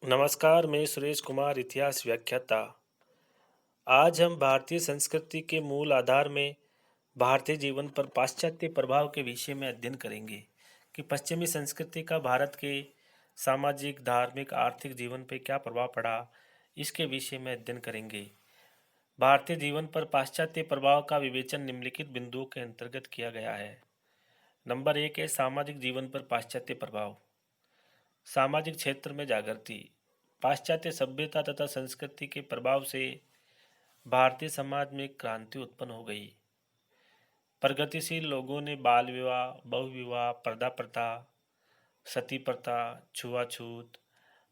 नमस्कार, मैं सुरेश कुमार, इतिहास व्याख्याता। आज हम भारतीय संस्कृति के मूल आधार में भारतीय जीवन पर पाश्चात्य प्रभाव के विषय में अध्ययन करेंगे कि पश्चिमी संस्कृति का भारत के सामाजिक, धार्मिक, आर्थिक जीवन पर क्या प्रभाव पड़ा। इसके विषय में अध्ययन करेंगे। भारतीय जीवन पर पाश्चात्य प्रभाव का विवेचन निम्नलिखित बिंदुओं के अंतर्गत किया गया है। नंबर 1 है सामाजिक जीवन पर पाश्चात्य प्रभाव। सामाजिक क्षेत्र में जागृति। पाश्चात्य सभ्यता तथा संस्कृति के प्रभाव से भारतीय समाज में क्रांति उत्पन्न हो गई। प्रगतिशील लोगों ने बाल विवाह, बहुविवाह, पर्दा प्रथा, सती प्रथा, छुआछूत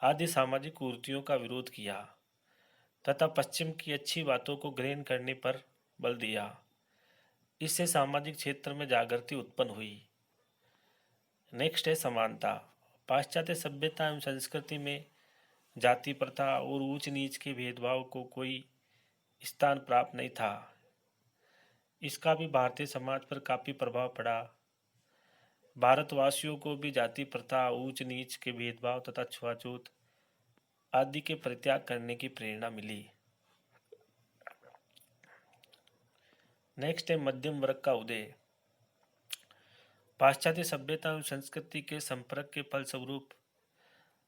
आदि सामाजिक कुरीतियों का विरोध किया तथा पश्चिम की अच्छी बातों को ग्रहण करने पर बल दिया। इससे सामाजिक क्षेत्र में जागृति उत्पन्न हुई। नेक्स्ट है समानता। पाश्चात्य सभ्यता एवं संस्कृति में जाति प्रथा और ऊंच नीच के भेदभाव को कोई स्थान प्राप्त नहीं था। इसका भी भारतीय समाज पर काफ़ी प्रभाव पड़ा। भारतवासियों को भी जाति प्रथा, ऊंच नीच के भेदभाव तथा छुआछूत आदि के परित्याग करने की प्रेरणा मिली। नेक्स्ट है मध्यम वर्ग का उदय। पाश्चात्य सभ्यता एवं संस्कृति के संपर्क के फलस्वरूप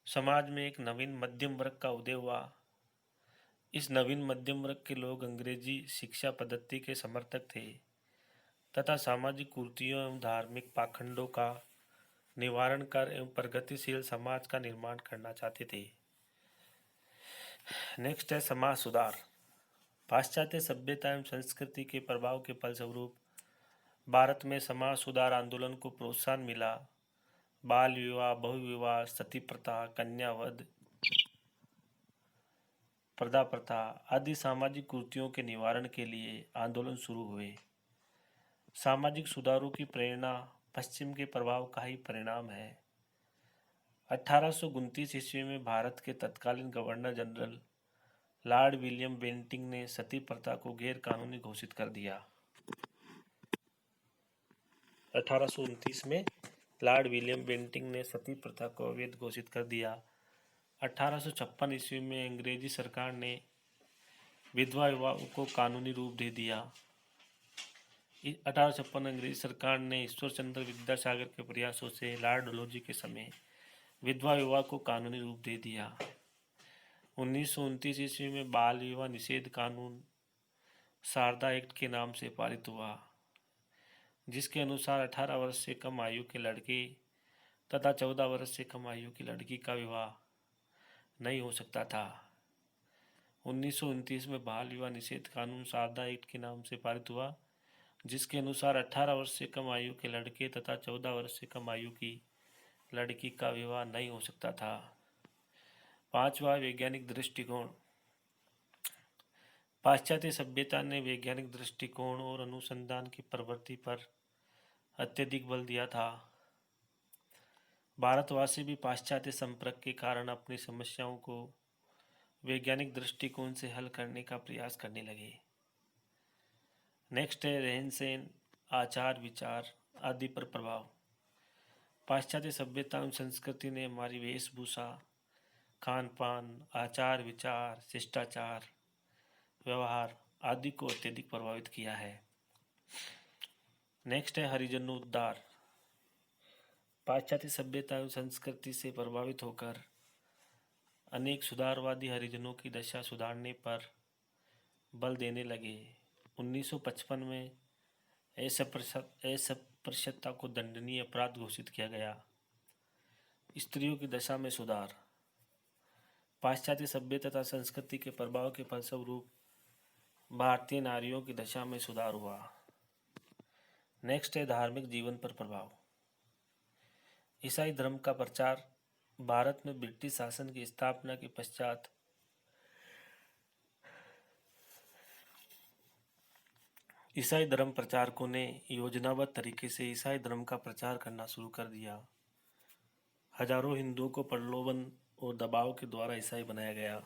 समाज में एक नवीन मध्यम वर्ग का उदय हुआ। इस नवीन मध्यम वर्ग के लोग अंग्रेजी शिक्षा पद्धति के समर्थक थे तथा सामाजिक कुरीतियों एवं धार्मिक पाखंडों का निवारण कर एवं प्रगतिशील समाज का निर्माण करना चाहते थे। नेक्स्ट है समाज सुधार। पाश्चात्य सभ्यता एवं संस्कृति के प्रभाव के फलस्वरूप भारत में समाज सुधार आंदोलन को प्रोत्साहन मिला। बाल विवाह, बहुविवाह, सती प्रथा, कन्यावध, पर्दा प्रथा आदि सामाजिक कुरीतियों के निवारण के लिए आंदोलन शुरू हुए। सामाजिक सुधारों की प्रेरणा पश्चिम के प्रभाव का ही परिणाम है। 1829 ईस्वी में भारत के तत्कालीन governor general Lord William Bentinck ने सती प्रथा को गैर कानूनी घोषित कर दिया। 1829 में लॉर्ड विलियम बेंटिंक ने सती प्रथा को अवैध घोषित कर दिया। 1856 ईस्वी में अंग्रेजी सरकार ने विधवा विवाह को कानूनी रूप दे दिया। 1856 अंग्रेजी सरकार ने ईश्वर चंद्र विद्यासागर के प्रयासों से लॉर्ड डलहौजी के समय विधवा विवाह को कानूनी रूप दे दिया। 1929 ईस्वी में बाल विवाह निषेध कानून शारदा एक्ट के नाम से पारित हुआ, जिसके अनुसार 18 वर्ष से कम आयु के लड़के तथा 14 वर्ष से कम आयु की लड़की का विवाह नहीं हो सकता था। 1929 में बाल विवाह निषेध कानून शारदा एक्ट के नाम से पारित हुआ, जिसके अनुसार 18 वर्ष से कम आयु के लड़के तथा 14 वर्ष से कम आयु की लड़की का विवाह नहीं हो सकता था। पांचवा, वैज्ञानिक दृष्टिकोण। पाश्चात्य सभ्यता ने वैज्ञानिक दृष्टिकोण और अनुसंधान की प्रवृत्ति पर अत्यधिक बल दिया था। भारतवासी भी पाश्चात्य संपर्क के कारण अपनी समस्याओं को वैज्ञानिक दृष्टिकोण से हल करने का प्रयास करने लगे। नेक्स्ट है रहन सहन, आचार विचार आदि पर प्रभाव। पाश्चात्य सभ्यता एवं संस्कृति ने हमारी वेशभूषा, खान पान, आचार विचार, शिष्टाचार, व्यवहार आदि को अत्यधिक प्रभावित किया है। नेक्स्ट है हरिजनोद्धार। पाश्चात्य सभ्यता एवं संस्कृति से प्रभावित होकर अनेक सुधारवादी हरिजनों की दशा सुधारने पर बल देने लगे। 1955 में अस्पृश्यता को दंडनीय अपराध घोषित किया गया। स्त्रियों की दशा में सुधार। पाश्चात्य सभ्यता तथा संस्कृति के प्रभाव के फलस्वरूप भारतीय नारियों की दशा में सुधार हुआ। नेक्स्ट है धार्मिक जीवन पर प्रभाव। ईसाई धर्म का प्रचार। भारत में ब्रिटिश शासन की स्थापना के पश्चात ईसाई धर्म प्रचारकों ने योजनाबद्ध तरीके से ईसाई धर्म का प्रचार करना शुरू कर दिया। हजारों हिंदुओं को प्रलोभन और दबाव के द्वारा ईसाई बनाया गया।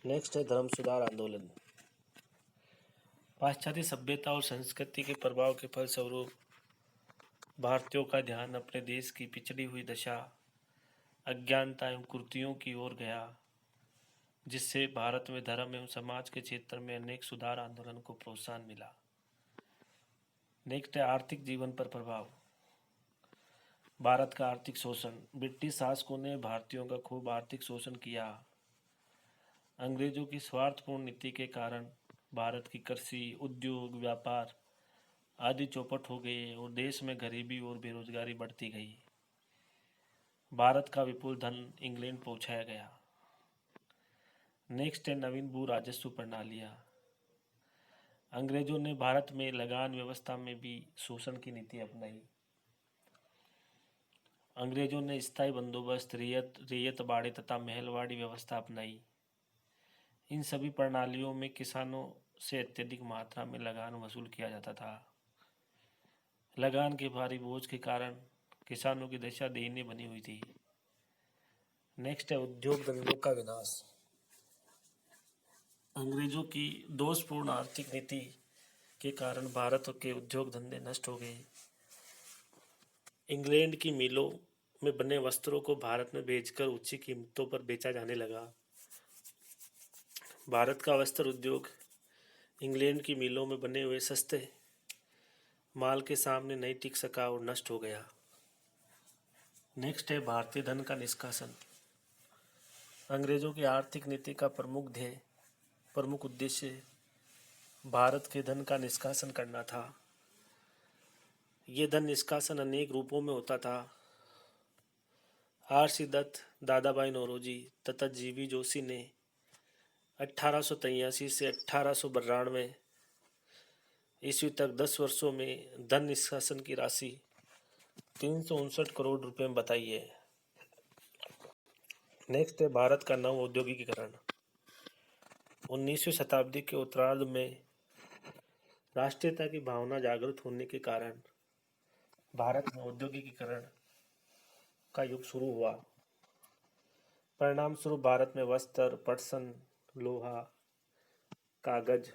नेक्स्ट है धर्म सुधार आंदोलन। पाश्चात्य सभ्यता और संस्कृति के प्रभाव के फलस्वरूप भारतीयों का ध्यान अपने देश की पिछड़ी हुई दशा अज्ञानता एवं कुरीतियों की ओर गया, जिससे भारत में धर्म एवं समाज के क्षेत्र में अनेक सुधार आंदोलन को प्रोत्साहन मिला। नेक्स्ट है आर्थिक जीवन पर प्रभाव। भारत का आर्थिक शोषण। ब्रिटिश शासकों ने भारतीयों का खूब आर्थिक शोषण किया। अंग्रेजों की स्वार्थपूर्ण नीति के कारण भारत की कृषि, उद्योग, व्यापार आदि चौपट हो गए और देश में गरीबी और बेरोजगारी बढ़ती गई। भारत का विपुल धन इंग्लैंड पहुंचाया गया। नेक्स्ट है नवीन भू राजस्व प्रणालियाँ। अंग्रेजों ने भारत में लगान व्यवस्था में भी शोषण की नीति अपनाई। अंग्रेजों ने स्थायी बंदोबस्त, रेयत बाड़े तथा महलवाड़ी व्यवस्था अपनाई। इन सभी प्रणालियों में किसानों से अत्यधिक मात्रा में लगान वसूल किया जाता था। लगान के भारी बोझ के कारण किसानों की दशा दयनीय बनी हुई थी। नेक्स्ट है उद्योग धंधों का विनाश। अंग्रेजों की दोषपूर्ण आर्थिक नीति के कारण भारत के उद्योग धंधे नष्ट हो गए। इंग्लैंड की मिलों में बने वस्त्रों को भारत में बेचकर ऊंची कीमतों पर बेचा जाने लगा। भारत का वस्त्र उद्योग इंग्लैंड की मिलों में बने हुए सस्ते माल के सामने नहीं टिक सका और नष्ट हो गया। नेक्स्ट है भारतीय धन का निष्कासन। अंग्रेजों की आर्थिक नीति का प्रमुख उद्देश्य भारत के धन का निष्कासन करना था। ये धन निष्कासन अनेक रूपों में होता था। आर.सी. दत्त, दादाभाई नौरोजी तथा जी.वी. जोशी ने 1883 से 1892 ईस्वी तक 10 वर्षों में धन निष्कासन की राशि 359 करोड़ रुपए में बताई है। नेक्स्ट है भारत का नव औद्योगिकीकरण। 19वीं शताब्दी के उत्तरार्ध में राष्ट्रीयता की भावना जागृत होने के कारण भारत में औद्योगिकीकरण का युग शुरू हुआ। परिणाम स्वरूप भारत में वस्त्र, पटसन, लोहा, कागज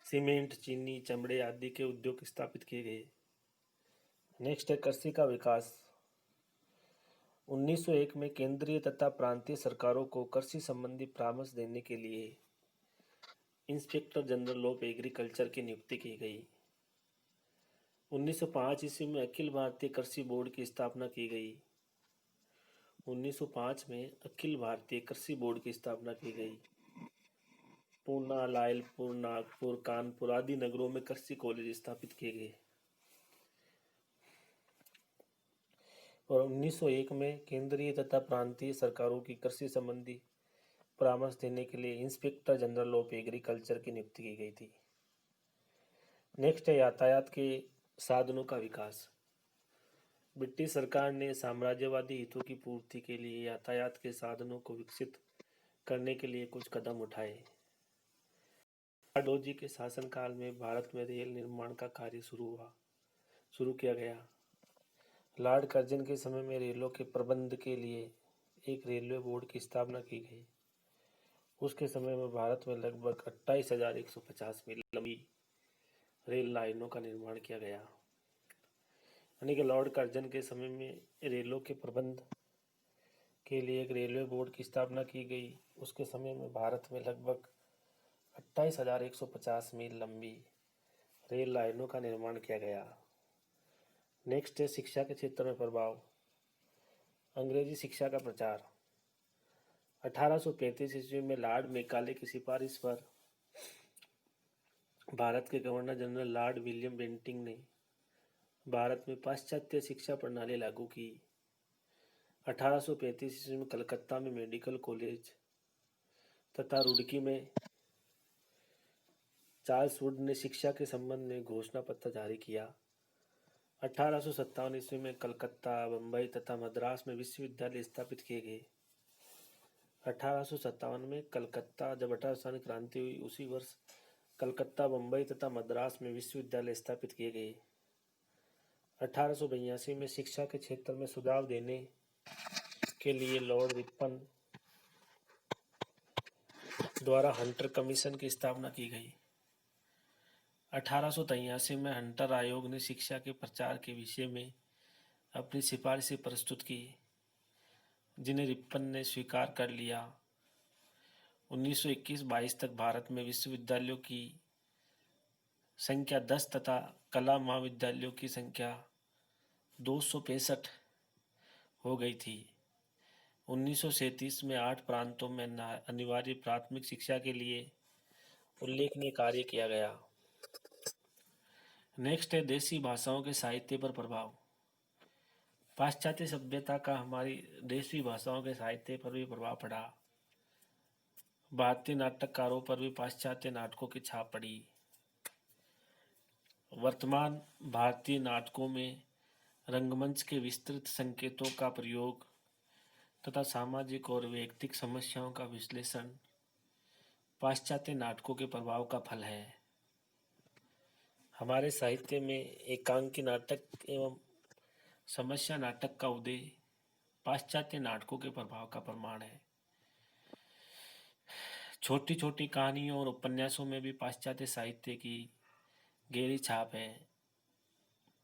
सीमेंट, चीनी, चमड़े आदि के उद्योग स्थापित किए गए। नेक्स्ट है कृषि का विकास। 1901 में केंद्रीय तथा प्रांतीय सरकारों को कृषि संबंधी परामर्श देने के लिए इंस्पेक्टर जनरल ऑफ एग्रीकल्चर की नियुक्ति की गई। 1905 ईस्वी में अखिल भारतीय कृषि बोर्ड की स्थापना की गई। 1905 में अखिल भारतीय कृषि बोर्ड की स्थापना की गई। पूना, लायलपुर, नागपुर, कानपुर आदि नगरों में कृषि कॉलेज स्थापित किए गए। और 1901 में केंद्रीय तथा प्रांतीय सरकारों की कृषि संबंधी परामर्श देने के लिए इंस्पेक्टर जनरल ऑफ एग्रीकल्चर की नियुक्ति की गई थी। नेक्स्ट है यातायात के साधनों का विकास। ब्रिटिश सरकार ने साम्राज्यवादी हितों की पूर्ति के लिए यातायात के साधनों को विकसित करने के लिए कुछ कदम उठाए। लॉर्ड डोजी के शासनकाल में भारत में रेल निर्माण का कार्य शुरू किया गया। लॉर्ड कर्जन के समय में रेलों के प्रबंध के लिए एक रेलवे बोर्ड की स्थापना की गई। उसके समय में भारत में लगभग 28,150 मील लंबी रेल लाइनों का निर्माण किया गया। यानी कि लॉर्ड कर्जन के समय में रेलों के प्रबंध के लिए एक रेलवे बोर्ड की स्थापना की गई। उसके समय में भारत में लगभग 28,150 मील लंबी रेल लाइनों का निर्माण किया गया। नेक्स्ट है शिक्षा के क्षेत्र में प्रभाव। अंग्रेजी शिक्षा का प्रचार। 1835 ईस्वी में लॉर्ड मेकाले की सिफारिश पर भारत के governor general Lord William Bentinck ने भारत में पाश्चात्य शिक्षा प्रणाली लागू की। 1835 ईस्वी में कलकत्ता में मेडिकल कॉलेज तथा रुड़की में चार्ल्स वुड ने शिक्षा के संबंध में घोषणा पत्र जारी किया। 1857 ईस्वी में कलकत्ता, बम्बई तथा मद्रास में विश्वविद्यालय स्थापित किए गए। 1857 में कलकत्ता, जब 1857 क्रांति हुई उसी वर्ष कलकत्ता, बम्बई तथा मद्रास में विश्वविद्यालय स्थापित किए गए। 1882 में शिक्षा के क्षेत्र में सुधार देने के लिए लॉर्ड रिपन द्वारा हंटर कमीशन की स्थापना की गई। 1883 में हंटर आयोग ने शिक्षा के प्रचार के विषय में अपनी सिफारिशें प्रस्तुत की, जिन्हें रिपन ने स्वीकार कर लिया। 1921-22 तक भारत में विश्वविद्यालयों की संख्या 10 तथा कला महाविद्यालयों की संख्या 265 हो गई थी। 1937 में 8 प्रांतों में अनिवार्य प्राथमिक शिक्षा के लिए उल्लेखनीय कार्य किया गया। नेक्स्ट है देसी भाषाओं के साहित्य पर प्रभाव। पाश्चात्य सभ्यता का हमारी देसी भाषाओं के साहित्य पर भी प्रभाव पड़ा। भारतीय नाटककारों पर भी पाश्चात्य नाटकों की छाप पड़ी। वर्तमान भारतीय नाटकों में रंगमंच के विस्तृत संकेतों का प्रयोग तथा सामाजिक और वैयक्तिक समस्याओं का विश्लेषण पाश्चात्य नाटकों के प्रभाव का फल है। हमारे साहित्य में एकांकी नाटक एवं समस्या नाटक का उदय पाश्चात्य नाटकों के प्रभाव का प्रमाण है। छोटी छोटी कहानियों और उपन्यासों में भी पाश्चात्य साहित्य की गहरी छाप है।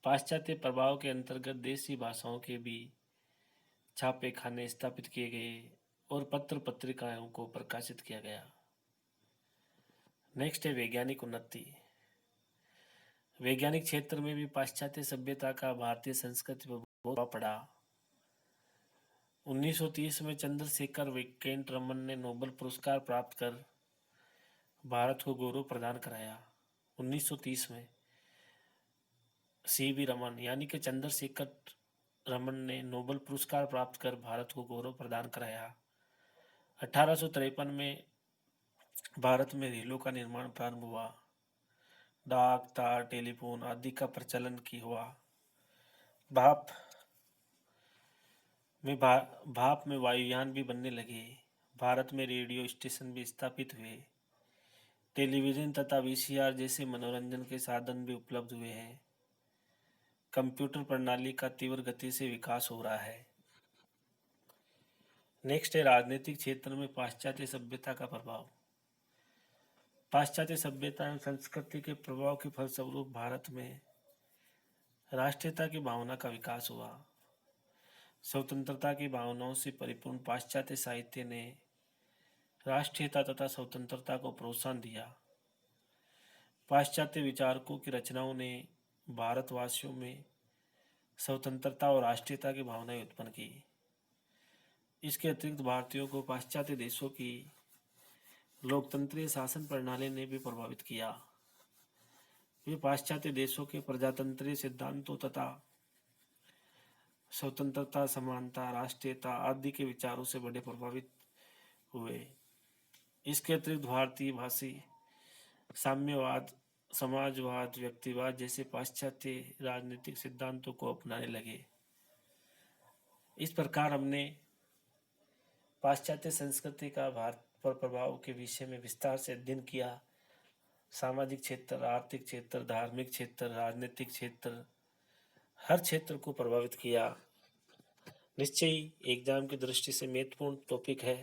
पाश्चात्य प्रभाव के अंतर्गत देसी भाषाओं के भी छापे खाने स्थापित किए गए और पत्र पत्रिकाओं को प्रकाशित किया गया। नेक्स्ट है वैज्ञानिक उन्नति। वैज्ञानिक क्षेत्र में भी पाश्चात्य सभ्यता का भारतीय संस्कृति पर बहुत प्रभाव पड़ा। 1930 में चंद्रशेखर वेंकट रमन ने नोबेल पुरस्कार प्राप्त कर भारत को गौरव प्रदान कराया। 1930 में सी.वी. रमन यानी कि चंद्रशेखर रमन ने नोबेल पुरस्कार प्राप्त कर भारत को गौरव प्रदान कराया। 1853 में भारत में रेलों का निर्माण प्रारंभ हुआ। डाक, तार, टेलीफोन आदि का प्रचलन की हुआ। भाप में वायुयान भी बनने लगे। भारत में रेडियो स्टेशन भी स्थापित हुए। टेलीविजन तथा वीसीआर जैसे मनोरंजन के साधन भी उपलब्ध हुए हैं। कंप्यूटर प्रणाली का तीव्र गति से विकास हो रहा है। नेक्स्ट है राजनीतिक क्षेत्र में पाश्चात्य सभ्यता का प्रभाव। पाश्चात्य सभ्यता एवं संस्कृति के प्रभाव के फलस्वरूप भारत में राष्ट्रीयता की भावना का विकास हुआ। स्वतंत्रता की भावनाओं से परिपूर्ण पाश्चात्य साहित्य ने राष्ट्रीयता तथा स्वतंत्रता को प्रोत्साहन दिया। पाश्चात्य विचारकों की रचनाओं ने भारतवासियों में स्वतंत्रता और राष्ट्रीयता की भावनाएं उत्पन्न की। इसके अतिरिक्त भारतीयों को पाश्चात्य देशों की लोकतंत्रीय शासन प्रणाली ने भी प्रभावित किया। वे पाश्चात्य देशों के प्रजातंत्रीय सिद्धांतों तथा स्वतंत्रता, समानता, राष्ट्रीयता आदि के विचारों से बड़े प्रभावित हुए। इसके अतिरिक्त भारतीय भाषी साम्यवाद, समाजवाद, व्यक्तिवाद जैसे पाश्चात्य राजनीतिक सिद्धांतों को अपनाने लगे। इस प्रकार हमने पाश्चात्य संस्कृति का भारत पर प्रभाव के विषय में विस्तार से अध्ययन किया। सामाजिक क्षेत्र, आर्थिक क्षेत्र, धार्मिक क्षेत्र, राजनीतिक क्षेत्र, हर क्षेत्र को प्रभावित किया। निश्चय ही एग्जाम की दृष्टि से महत्वपूर्ण टॉपिक है,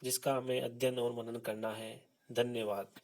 जिसका हमें अध्ययन और मनन करना है। धन्यवाद।